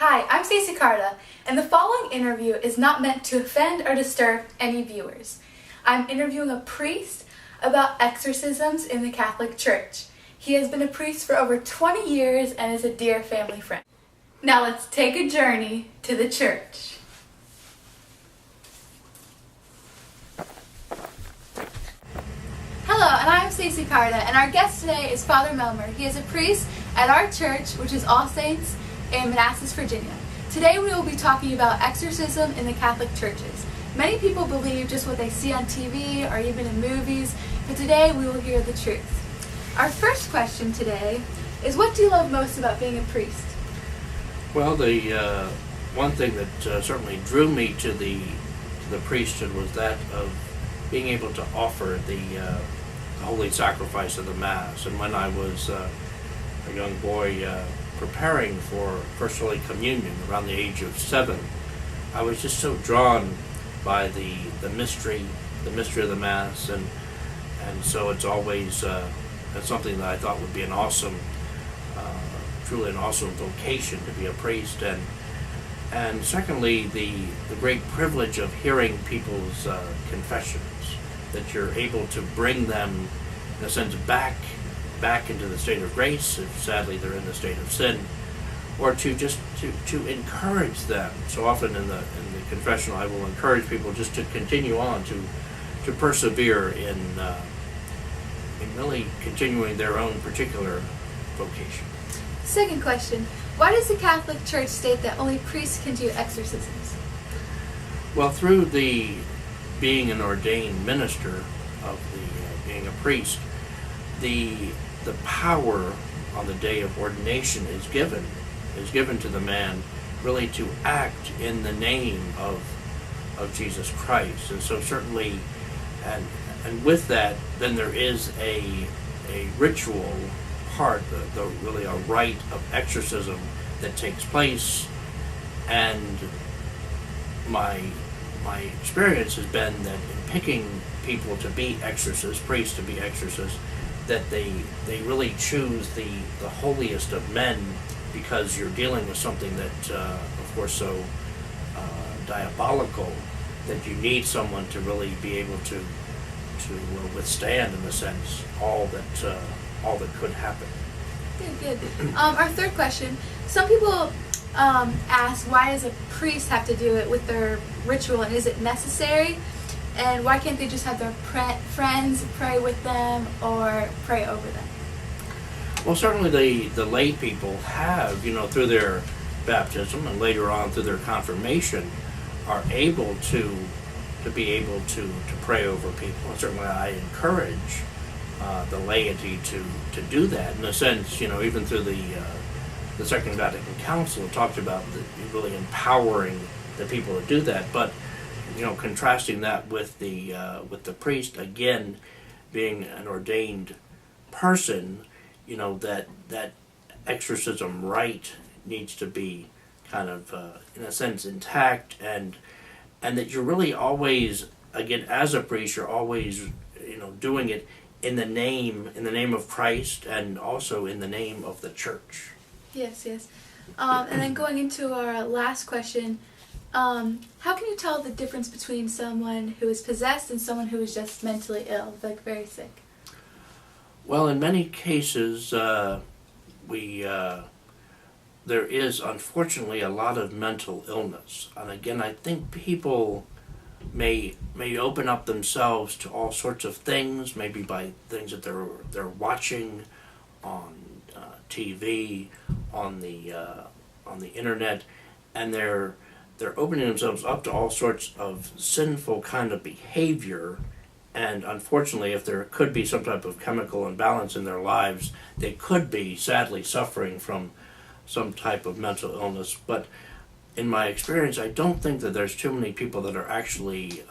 Hi, I'm Stacey Carta, and the following interview is not meant to offend or disturb any viewers. I'm interviewing a priest about exorcisms in the Catholic Church. He has been a priest for over 20 years and is a dear family friend. Now let's take a journey to the church. Hello, and I'm Stacey Carta, and our guest today is Father Melmer. He is a priest at our church, which is All Saints in Manassas, Virginia. Today we will be talking about exorcism in the Catholic churches. Many people believe just what they see on TV or even in movies, but today we will hear the truth. Our first question today is, what do you love most about being a priest? Well, the one thing that certainly drew me to the priesthood was that of being able to offer the holy sacrifice of the Mass. And when I was a young boy preparing for First Holy Communion around the age of 7, I was just so drawn by the mystery of the Mass, and so it's always that's something that I thought would be an awesome, truly an awesome vocation to be a priest, and secondly the great privilege of hearing people's confessions, that you're able to bring them in a sense back into the state of grace if sadly they're in the state of sin, or to just to encourage them. So often in the confessional I will encourage people just to continue on, to persevere in really continuing their own particular vocation. Second question, why does the Catholic Church state that only priests can do exorcisms? Well, through the being an ordained minister of being a priest, the power on the day of ordination is given to the man really to act in the name of Jesus Christ. And so certainly, and with that, then there is a ritual part, really a rite of exorcism that takes place. And my experience has been that in picking people to be exorcists, priests to be exorcists, that they really choose the holiest of men, because you're dealing with something that, of course, so diabolical, that you need someone to really be able to withstand, in a sense, all that could happen. Good. Our third question, some people ask, why does a priest have to do it with their ritual, and is it necessary? And why can't they just have their friends pray with them or pray over them? Well, certainly the lay people have, through their baptism and later on through their confirmation, are able to be able to pray over people. And certainly I encourage the laity to do that. In a sense, even through the Second Vatican Council talked about really empowering the people to do that. But contrasting that with the priest, again, being an ordained person, that exorcism rite needs to be kind of in a sense intact, and that you're really always, again, as a priest, you're always doing it in the name of Christ, and also in the name of the church. Yes. And then going into our last question, how can you tell the difference between someone who is possessed and someone who is just mentally ill, like very sick? Well, in many cases, there is unfortunately a lot of mental illness, and again, I think people may open up themselves to all sorts of things, maybe by things that they're watching on TV, on the internet, and they're opening themselves up to all sorts of sinful kind of behavior. And unfortunately, if there could be some type of chemical imbalance in their lives, they could be sadly suffering from some type of mental illness. But in my experience, I don't think that there's too many people that are actually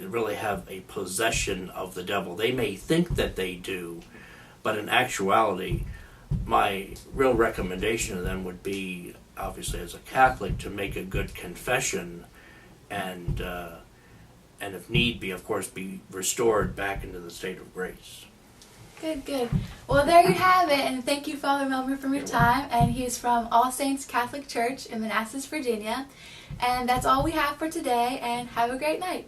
really have a possession of the devil. They may think that they do, but in actuality, my real recommendation to them would be, obviously as a Catholic, to make a good confession, and if need be, of course, be restored back into the state of grace. Good, good. Well, there you have it, and thank you, Father Melmer, for your time. And he's from All Saints Catholic Church in Manassas, Virginia. And that's all we have for today, and have a great night.